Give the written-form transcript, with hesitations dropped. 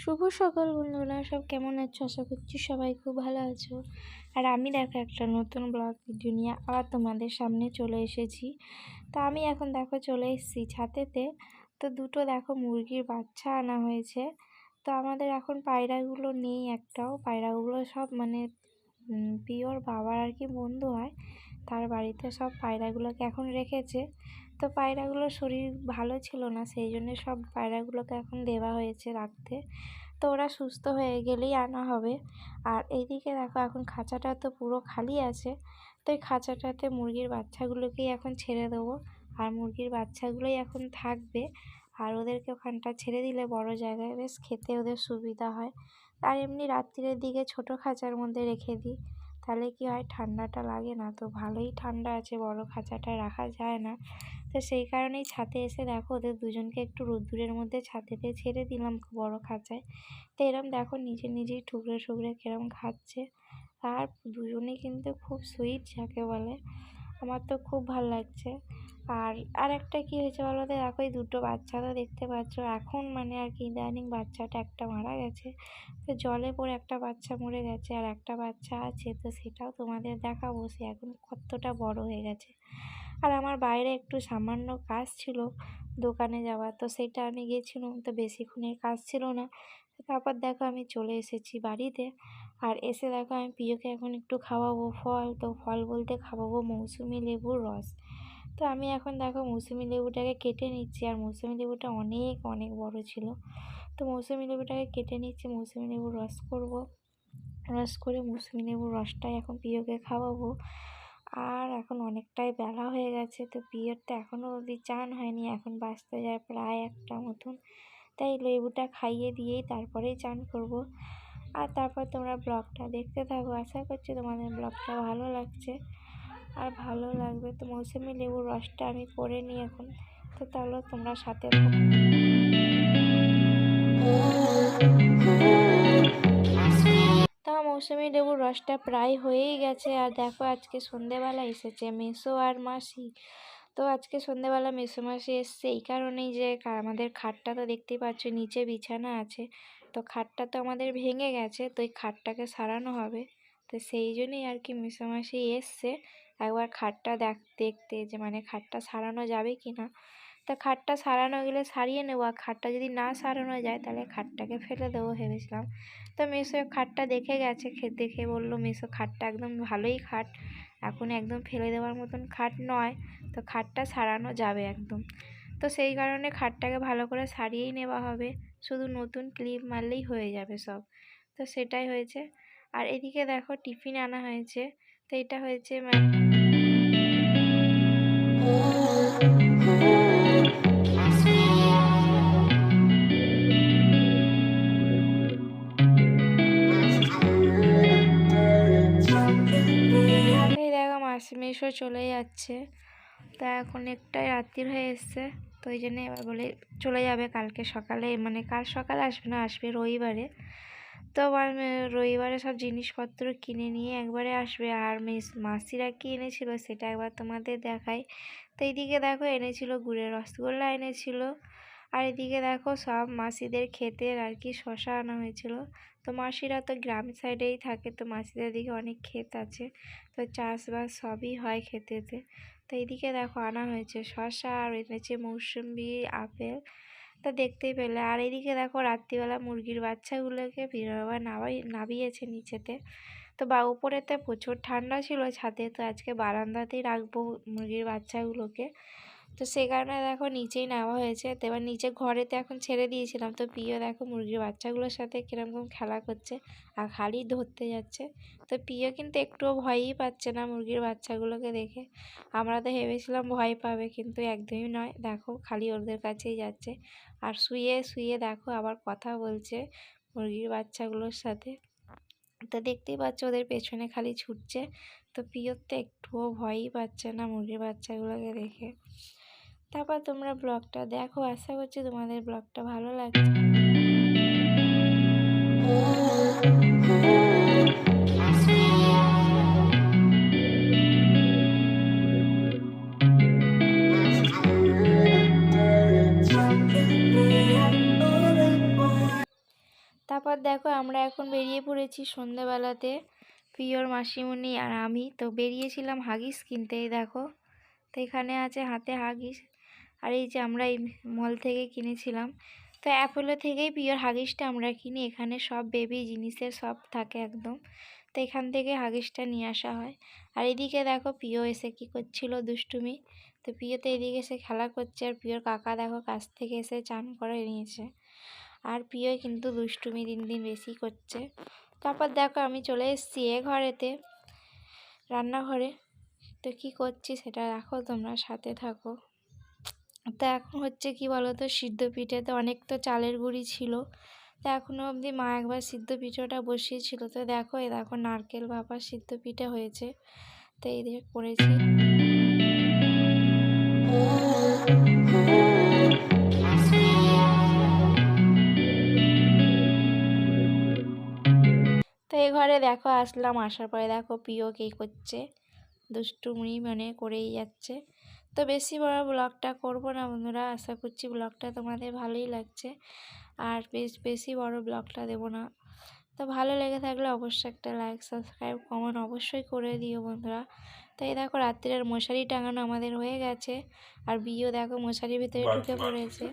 শুভ সকাল বন্ধুরা, সব কেমন আছো? আশা করছি সবাই খুব ভালো আছো। আর আমি দেখো একটা নতুন ব্লগ ভিডিও নিয়ে আবার তোমাদের সামনে চলে এসেছি। তো আমি এখন দেখো চলে এসেছি ছাদেতে। তো দুটো দেখো মুরগির বাচ্চা আনা হয়েছে। তো আমাদের এখন পায়রাগুলো নেই, একটাও। পায়রাগুলো সব মানে পিওর বাবার আর কি বন্ধু হয়, তার বাড়িতে সব পায়রাগুলোকে এখন রেখেছে। তো পায়রাগুলোর শরীর ভালো ছিল না, সেই জন্য সব পায়রাগুলোকে এখন দেওয়া হয়েছে রাখতে। তো ওরা সুস্থ হয়ে গেলেই আনা হবে। আর এইদিকে দেখো এখন খাঁচাটা তো পুরো খালি আছে। তো এই খাঁচাটাতে মুরগির বাচ্চাগুলোকেই এখন ছেড়ে দেবো। আর মুরগির বাচ্চাগুলোই এখন থাকবে। আর ওদেরকে ওখানটা ছেড়ে দিলে বড় জায়গায় বেশ খেতে ওদের সুবিধা হয়। আর এমনি রাত্রির দিকে ছোট খাঁচার মধ্যে রেখে দিই, তাহলে কি হয় ঠান্ডাটা লাগে না। তো ভালোই ঠান্ডা আছে, বড় খাঁচাটায় রাখা যায় না। তো সেই কারণেই ছাদে এসে দেখো ওদের দুজনকে একটু রোদ্দুরের মধ্যে ছাদেতে ছেড়ে দিলাম বড় খাঁচায়। তো এরম দেখো নিজে নিজেই ঠুকরে ঠুকরে কিরম খাচ্ছে। আর দুজনেই কিন্তু খুব সুইট যাকে বলে, আমার তো খুব ভালো লাগছে। আর একটা কী হয়েছে বলো তো, দেখো এই দুটো বাচ্চা তো দেখতে পাচ্ছ এখন মানে আর কি ইদানিং বাচ্চাটা একটা মারা গেছে। তো জলে পড়ে একটা বাচ্চা মরে গেছে, আর একটা বাচ্চা আছে, তো সেটাও তোমাদের দেখাবো। সে এখন কতটা বড় হয়ে গেছে। আর আমার বাইরে একটু সামান্য কাজ ছিল দোকানে যাওয়া, তো সেটা আমি গেছিলাম। তো বেশিক্ষণের কাজ ছিল না। তারপর দেখো আমি চলে এসেছি বাড়িতে। আর এসে দেখো আমি প্রিয়কে এখন একটু খাওয়াবো ফল। তো ফল বলতে খাওয়াবো মৌসুমি লেবুর রস। তো আমি এখন দেখো মৌসুমি লেবুটাকে কেটে নিচ্ছি। আর মৌসুমি লেবুটা অনেক অনেক বড় ছিল। তো মৌসুমি লেবুটাকে কেটে নিচ্ছি, মৌসুমি লেবুর রস করব। রস করে মৌসুমি লেবুর রসটাই এখন প্রিয়কে খাওয়াবো। আর এখন অনেকটাই বেলা হয়ে গেছে, তো প্রিয়র তো এখনও অবধি চান হয়নি, এখন বাজতে যায় প্রায় 1টা মতন। তাই লেবুটা খাইয়ে দিয়েই তারপরেই চান করব। আর তারপর তোমরা ব্লগটা দেখতে থাকো, আশা করছি তোমাদের ব্লগটা ভালো লাগছে আর ভালো লাগবে। তো মৌসুমি লেবুর রসটা আমি করে নিই এখন। তো তাহলে তোমরা সাথে থাকো। তা মৌসুমি লেবুর রসটা প্রায় হয়েই গেছে। আর দেখো আজকে সন্ধেবেলা এসেছে মেসো আর মাসি। তো আজকে সন্ধেবেলা মেসো মাসি এসছে এই কারণেই যে আমাদের খাটটা তো দেখতেই পাচ্ছ নিচে বিছানা আছে। তো খাটটা তো আমাদের ভেঙে গেছে, তো এই খাটটাকে সারানো হবে। তো সেই জন্যই আর কি মেসো মাসি এসছে একবার খাটটা দেখতে, যে মানে খাটটা সারানো যাবে কি না। তা খাটটা সারানো গেলে সারিয়ে নেবো, আর খাটটা যদি না সারানো যায় তাহলে খাটটাকে ফেলে দেবো ভেবেছিলাম। তো মেসো খাটটা দেখে গেছে, দেখে বললো মেসো খাটটা একদম ভালোই খাট, এখন একদম ফেলে দেওয়ার মতন খাট নয়। তো খাটটা সারানো যাবে একদম। তো সেই কারণে খাটটাকে ভালো করে সারিয়েই নেওয়া হবে, শুধু নতুন ক্লিপ মারলেই হয়ে যাবে সব। তো সেটাই হয়েছে। আর এদিকে দেখো টিফিন আনা হয়েছে। তো এটা হয়েছে এই দেখো মেসো চলে যাচ্ছে। তা এখন একটাই রাত্রির হয়ে এসছে, তো ওই জন্যে এবার বলে চলে যাবে কালকে সকালে, মানে কাল সকালে আসবে না, আসবে রবিবারে। তো আবার রবিবারে সব জিনিসপত্র কিনে নিয়ে একবারে আসবে। আর মাসিরা কি এনেছিল সেটা একবার তোমাদের দেখাই। তো এইদিকে দেখো এনেছিল গুড়ের রসগোল্লা এনেছিল। আর এদিকে দেখো সব মাসিদের ক্ষেতের আর কি শশা আনা হয়েছিল। তো মাসিরা তো গ্রাম সাইডেই থাকে, তো মাসিদের দিকে অনেক ক্ষেত আছে, তো চাষবাস সবই হয় ক্ষেতেতে। তো এইদিকে দেখো আনা হয়েছে শশা, আর এনেছে মৌসুম্বি, আপেল। তা দেখতেই পেলে। আর এদিকে দেখো রাত্রিবেলা মুরগির বাচ্চাগুলোকে বাবা নাবিয়েছে নিচেতে। তো উপরেতে প্রচুর ঠান্ডা ছিল ছাদে, তো আজকে বারান্দাতেই রাখবো মুরগির বাচ্চাগুলোকে। তো সেই কারণে দেখো নিচেই নেওয়া হয়েছে। তো এবার নিচে ঘরেতে এখন ছেড়ে দিয়েছিলাম। তো প্রিয় দেখো মুরগির বাচ্চাগুলোর সাথে কীরকম খেলা করছে আর খালি ধরতে যাচ্ছে। তো প্রিয় কিন্তু একটুও ভয়ই পাচ্ছে না মুরগির বাচ্চাগুলোকে দেখে। আমরা তো ভেবেছিলাম ভয় পাবে, কিন্তু একদমই নয়, দেখো খালি ওদের কাছেই যাচ্ছে। আর শুয়ে শুয়ে দেখো আবার কথা বলছে মুরগির বাচ্চাগুলোর সাথে। তো দেখতেই পাচ্ছ ওদের পেছনে খালি ছুটছে। তো প্রিয়র তো একটুও ভয়ই পাচ্ছে না মুরগির বাচ্চাগুলোকে দেখে। তারপর তোমরা ব্লগটা দেখো, আশা করছি তোমাদের ব্লগটা ভালো লাগছে। তারপর দেখো আমরা এখন বেরিয়ে পড়েছি সন্ধ্যেবেলাতে, প্রিয়র মাসিমণি আর আমি তো বেরিয়েছিলাম হাগিস কিনতে। এই দেখো, তো এখানে আছে হাতে হাগিস, আর এই যে আমরা এই মল থেকে কিনেছিলাম। তো অ্যাপোলো থেকেই প্রিয়র হাগিসটা আমরা কিনি, এখানে সব বেবি জিনিসের সব থাকে একদম। তো এখান থেকে হাগিসটা নিয়ে আসা হয়। আর এদিকে দেখো প্রিয় এসে কী করছিল দুষ্টুমি, তো প্রিয় তো এদিকে এসে খেলা করছে, আর প্রিয়র কাকা দেখো কাছ থেকে এসে চান করে নিয়েছে। আর প্রিয় কিন্তু দুষ্টুমি দিন দিন বেশি করছে। তারপর দেখো আমি চলে এসেছি ঘরেতে, রান্নাঘরে। তো কী করছি সেটা দেখো, তোমরা সাথে থাকো। তো এখন হচ্ছে কি বলো তো, সিদ্ধ পিঠে তো অনেক তো চালের গুঁড়ি ছিল, তো এখনও অবধি মা একবার সিদ্ধ পিঠেটা বসিয়েছিল। তো দেখো এই দেখো নারকেল ভাপা সিদ্ধ পিঠে হয়েছে, তো এই দিয়ে করেছি। তো এই ঘরে দেখো আসলাম, আসার পরে দেখো প্রিয় কী করছে, দুষ্টুমি মানে করেই যাচ্ছে। তো বেশি বড় ব্লগটা করব না বন্ধুরা, আশা করছি ব্লগটা তোমাদের ভালোই লাগছে, আর বেশি বড় ব্লগটা দেব না। তো ভালো লেগে থাকলে অবশ্যই একটা লাইক সাবস্ক্রাইব কমেন্ট অবশ্যই করে দিও বন্ধুরা। তো এই দেখো রাত্রের মশারি টাঙানো আমাদের হয়ে গেছে, আর বিও দেখো মশারির ভিতরে ঢুকে পড়েছে।